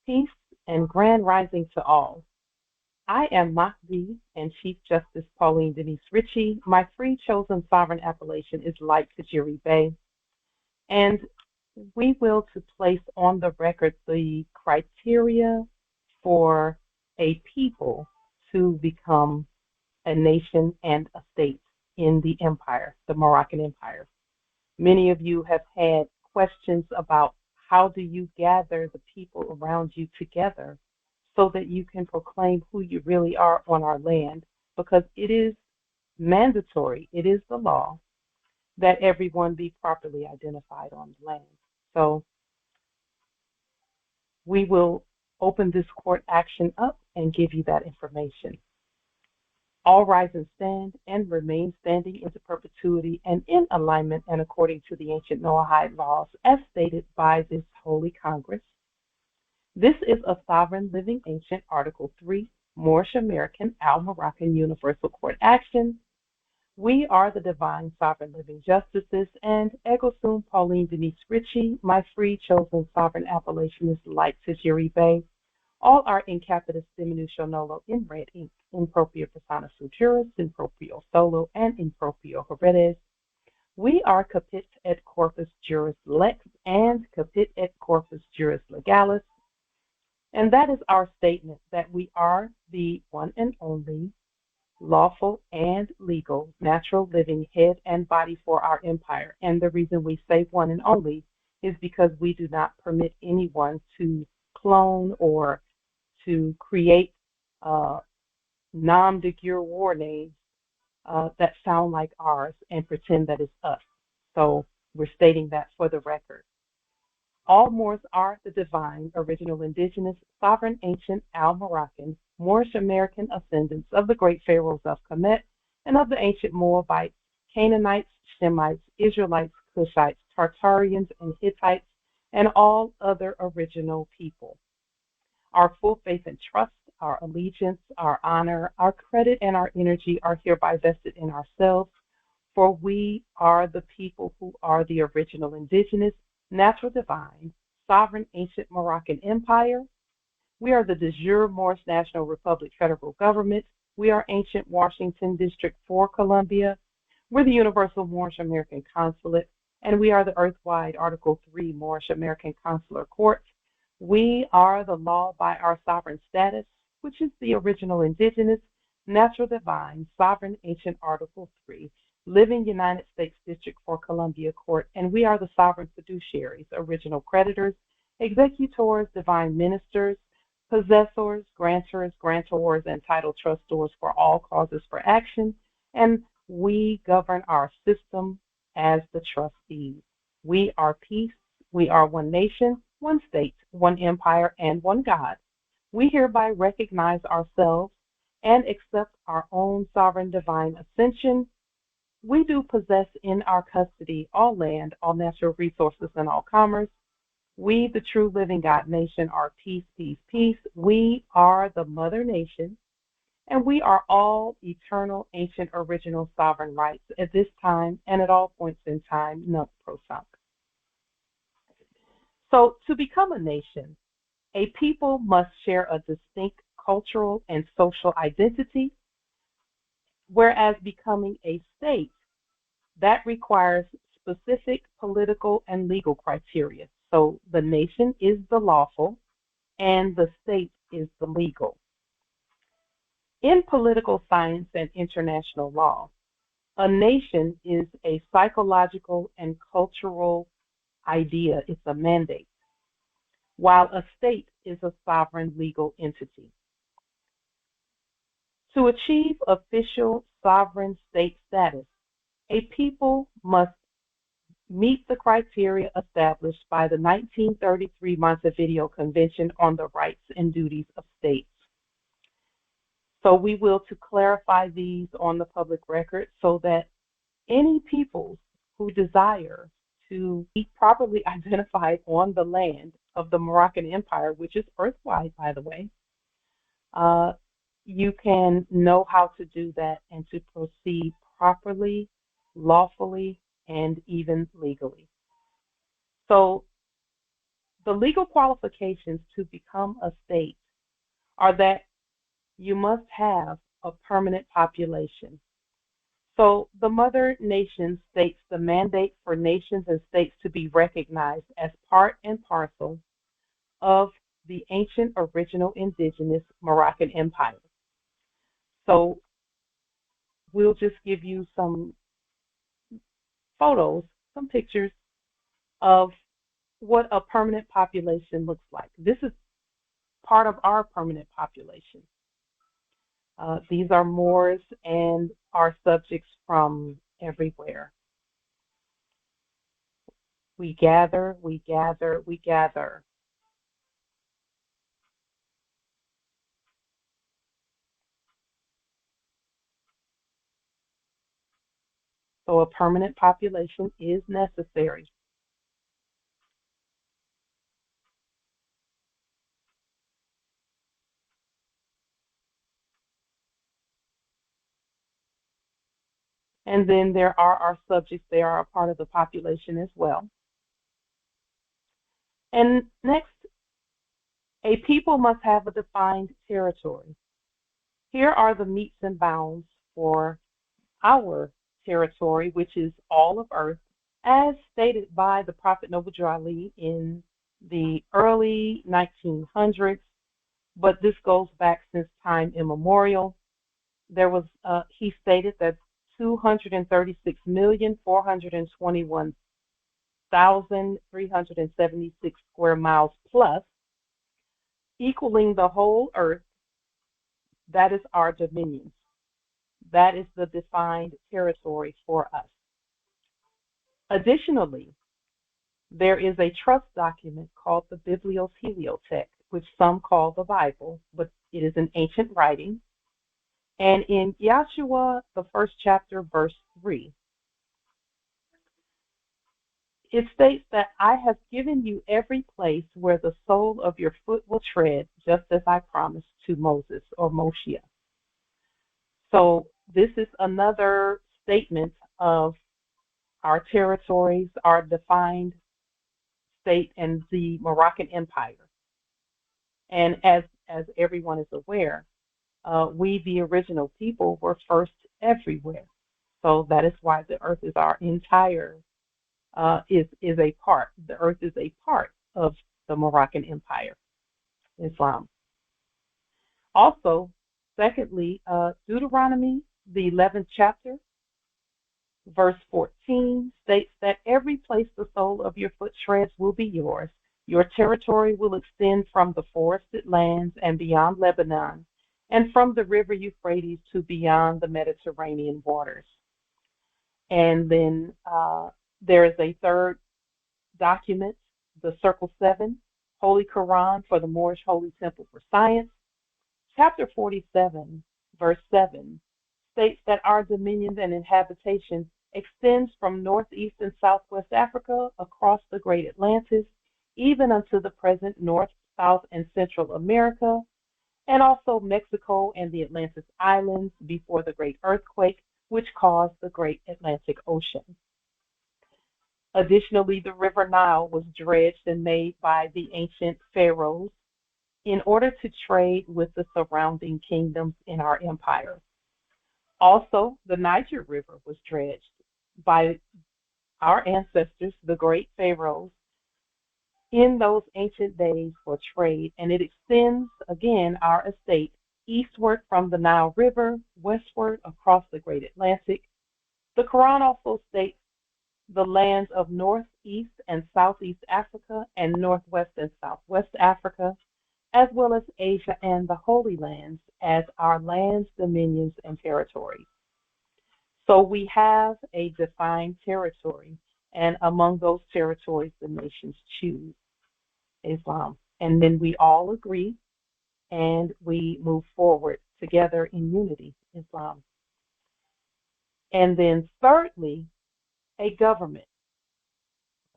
Peace and grand rising to all. I am Mahdi and Chief Justice Pauline Denise Ritchie. My free chosen sovereign appellation is like tajiri, and we will to place on the record the criteria for a people to become a nation and a state in the empire, the Moroccan Empire. Many of you have had questions about how do you gather the people around you together so that you can proclaim who you really are on our land, because it is mandatory, it is the law that everyone be properly identified on the land. So we will open this court action up and give you that information. All rise and stand and remain standing into perpetuity and in alignment and according to the ancient Noahide laws as stated by this Holy Congress. This is a sovereign living ancient Article 3 Moorish American Al-Moroccan Universal Court action. We are the divine sovereign living justices, and Ego Sum Pauline Denise Ritchie, my free chosen sovereign appellation is like tajiri. All are in capitis diminution nolo in red ink, in proprio persona futuris, in proprio solo, and in proprio heredes. We are capit et corpus juris lex and capit et corpus juris legalis. And that is our statement that we are the one and only lawful and legal natural living head and body for our empire. And the reason we say one and only is because we do not permit anyone to clone or to create nom de guerre war names that sound like ours and pretend that it's us. So we're stating that for the record. All Moors are the divine, original, indigenous, sovereign, ancient, Al-Moroccan, Moorish American ascendants of the great pharaohs of Kemet and of the ancient Moabites, Canaanites, Shemites, Israelites, Cushites, Tartarians, and Hittites, and all other original people. Our full faith and trust, our allegiance, our honor, our credit, and our energy are hereby vested in ourselves, for we are the people who are the original indigenous, natural divine, sovereign ancient Moroccan Empire. We are the de jure Moorish National Republic federal government. We are ancient Washington District for Columbia. We're the Universal Moorish American Consulate, and we are the Earthwide Article 3 Moorish American Consular Court. We are the law by our sovereign status, which is the original indigenous, natural divine, sovereign ancient Article 3, living United States District for Columbia Court, and we are the sovereign fiduciaries, original creditors, executors, divine ministers, possessors, grantors, grantors, and title trustors for all causes for action, and we govern our system as the trustees. We are peace, we are one nation, one state, one empire, and one God. We hereby recognize ourselves and accept our own sovereign divine ascension. We do possess in our custody all land, all natural resources, and all commerce. We, the true living God nation, are peace, peace, peace. We are the mother nation, and we are all eternal, ancient, original sovereign rights at this time and at all points in time, nunc pro tunc. So to become a nation, a people must share a distinct cultural and social identity, whereas becoming a state, that requires specific political and legal criteria. So the nation is the lawful and the state is the legal. In political science and international law, a nation is a psychological and cultural idea. It's a mandate, while a state is a sovereign legal entity. To achieve official sovereign state status, a people must meet the criteria established by the 1933 Montevideo Convention on the Rights and Duties of States. So we will to clarify these on the public record so that any peoples who desire to be properly identified on the land of the Moroccan Empire, which is earthwide, by the way, you can know how to do that and to proceed properly, lawfully, and even legally. So The legal qualifications to become a state are that you must have a permanent population. So the Mother Nation states the mandate for nations and states to be recognized as part and parcel of the ancient original indigenous Moroccan Empire. So we'll just give you some photos, some pictures of what a permanent population looks like. This is part of our permanent population. These are Moors and our subjects from everywhere. We gather, we gather, we gather. So a permanent population is necessary. And then there are our subjects, they are a part of the population as well. And next, a people must have a defined territory. Here are the metes and bounds for our territory, which is all of Earth, as stated by the Prophet Noble Drew Ali in the early 1900s, but this goes back since time immemorial. He stated that 236,421,376 square miles plus, equaling the whole Earth, that is our dominions. That is the defined territory for us. Additionally, there is a trust document called the Biblios Heliotext, which some call the Bible, but it is an ancient writing. And in Yahshua, the first chapter, verse 3, it states that I have given you every place where the sole of your foot will tread, just as I promised to Moses or Moshe. So this is another statement of our territories, our defined state, and the Moroccan Empire. And as everyone is aware, we, the original people, were first everywhere. So that is why the earth is our entire, is a part. The earth is a part of the Moroccan Empire, Islam. Also, secondly, Deuteronomy, the 11th chapter, verse 14, states that every place the sole of your foot treads will be yours. Your territory will extend from the forested lands and beyond Lebanon, and from the river Euphrates to beyond the Mediterranean waters. And then there is a third document, the Circle 7, Holy Quran for the Moorish Holy Temple for Science. Chapter 47, verse 7, states that our dominions and inhabitation extends from northeast and southwest Africa across the great Atlantis, even unto the present North, South, and Central America, and also Mexico and the Atlantis Islands before the great earthquake, which caused the great Atlantic Ocean. Additionally, the River Nile was dredged and made by the ancient pharaohs in order to trade with the surrounding kingdoms in our empire. Also, the Niger River was dredged by our ancestors, the great pharaohs, in those ancient days for trade, and it extends, again, our estate eastward from the Nile River, westward across the great Atlantic. The Quran also states the lands of northeast and southeast Africa and northwest and southwest Africa, as well as Asia and the Holy Lands, as our lands, dominions, and territories. So we have a defined territory, and among those territories, the nations choose Islam. And then we all agree and we move forward together in unity, Islam. And then thirdly, a government.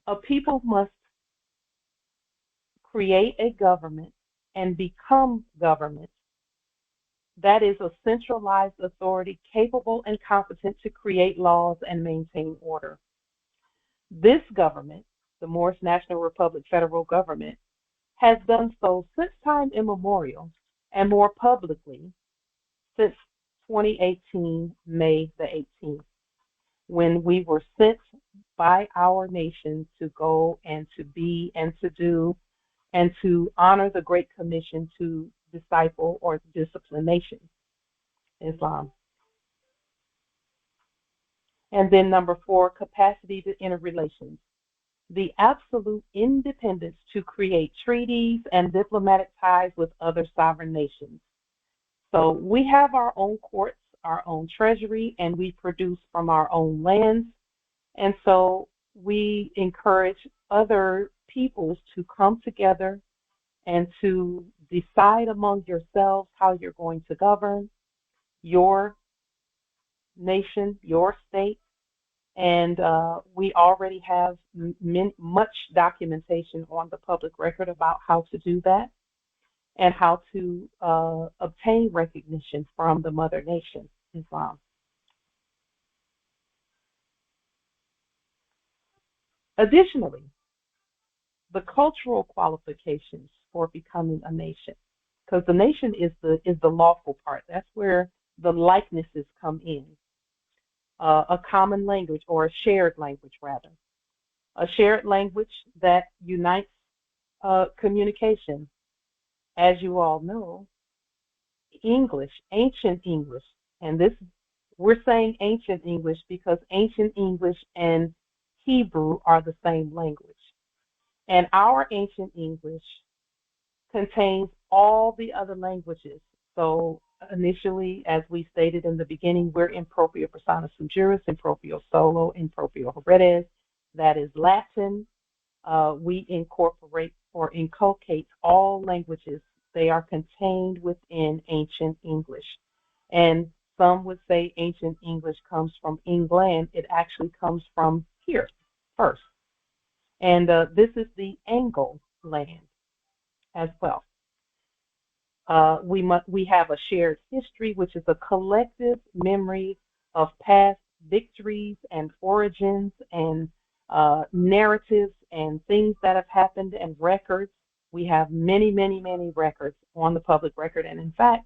A people must create a government and become government. That is a centralized authority capable and competent to create laws and maintain order. This government the Moorish National Republic federal government, has done so since time immemorial, and more publicly since 2018, May the 18th, when we were sent by our nation to go and to be and to do and to honor the Great Commission to disciple or discipline nations, Islam. And then number four, capacity to interrelations. The absolute independence to create treaties and diplomatic ties with other sovereign nations. So we have our own courts, our own treasury, and we produce from our own lands. And so we encourage other peoples to come together and to decide among yourselves how you're going to govern your nation, your state. And we already have much documentation on the public record about how to do that and how to obtain recognition from the mother nation, Islam. Additionally, the cultural qualifications for becoming a nation, because the nation is the lawful part. That's where the likenesses come in. A common language, or a shared language rather, a shared language that unites communication. As you all know, English, ancient English, and this we're saying ancient English because ancient English and Hebrew are the same language. And our ancient English contains all the other languages. So initially, as we stated in the beginning, we're in proprio persona sum juris, in proprio solo, in proprio heredes. That is Latin. We incorporate or inculcate all languages. They are contained within ancient English. And some would say ancient English comes from England. It actually comes from here first. And this is the Anglo land as well. We have a shared history, which is a collective memory of past victories and origins and narratives and things that have happened and records. We have many, many, many records on the public record. And in fact,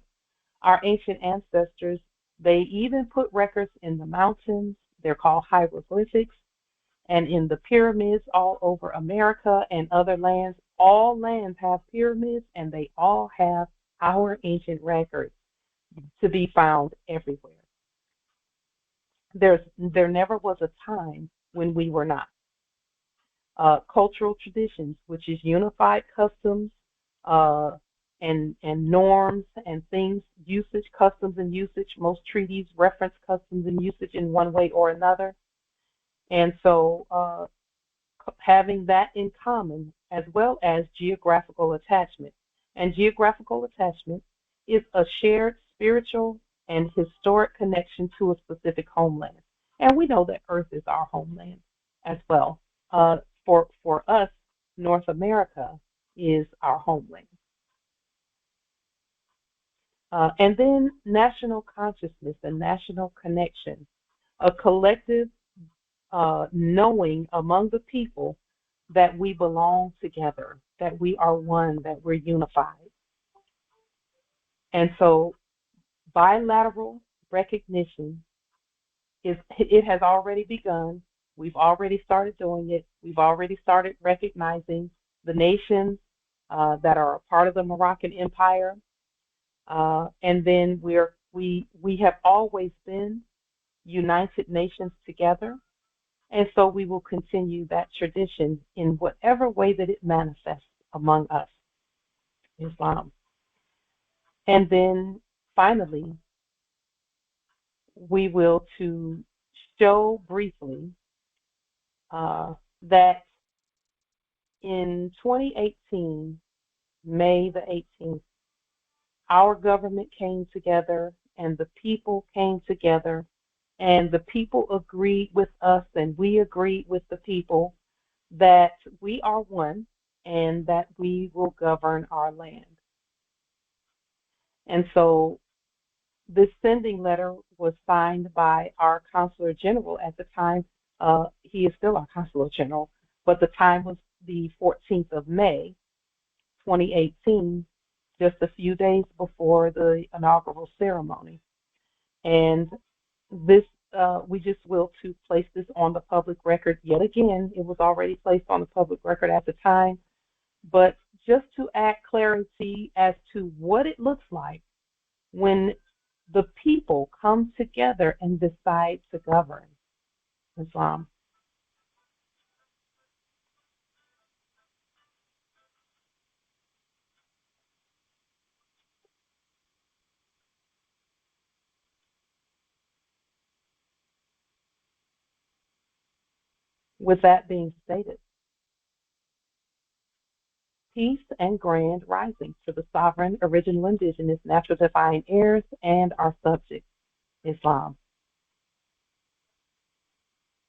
our ancient ancestors, they even put records in the mountains. They're called hieroglyphics. And in the pyramids all over America and other lands, all lands have pyramids, and they all have our ancient records to be found everywhere. There never was a time when we were not. Cultural traditions, which is unified customs uh, and norms and things, usage, customs and usage. Most treaties reference customs and usage in one way or another. And so having that in common, as well as geographical attachment. And geographical attachment is a shared spiritual and historic connection to a specific homeland. And we know that Earth is our homeland as well. For us, North America is our homeland. And then national consciousness and national connection, a collective knowing among the people that we belong together, that we are one, that we're unified. And so bilateral recognition it has already begun. We've already started doing it. We've already started recognizing the nations that are a part of the Moroccan Empire. And then we have always been United Nations together. And so we will continue that tradition in whatever way that it manifests among us, Islam. And then finally, we will to show briefly that in 2018, May the 18th, our government came together and the people came together, and the people agreed with us and we agreed with the people that we are one and that we will govern our land. And so this sending letter was signed by our Consular General at the time. He is still our Consular General, but the time was the 14th of May, 2018, just a few days before the inaugural ceremony. And this, we just will to place this on the public record yet again. It was already placed on the public record at the time, but just to add clarity as to what it looks like when the people come together and decide to govern Islam. With that being stated, peace and grand rising to the sovereign, original, indigenous, natural divine heirs and our subjects, Islam.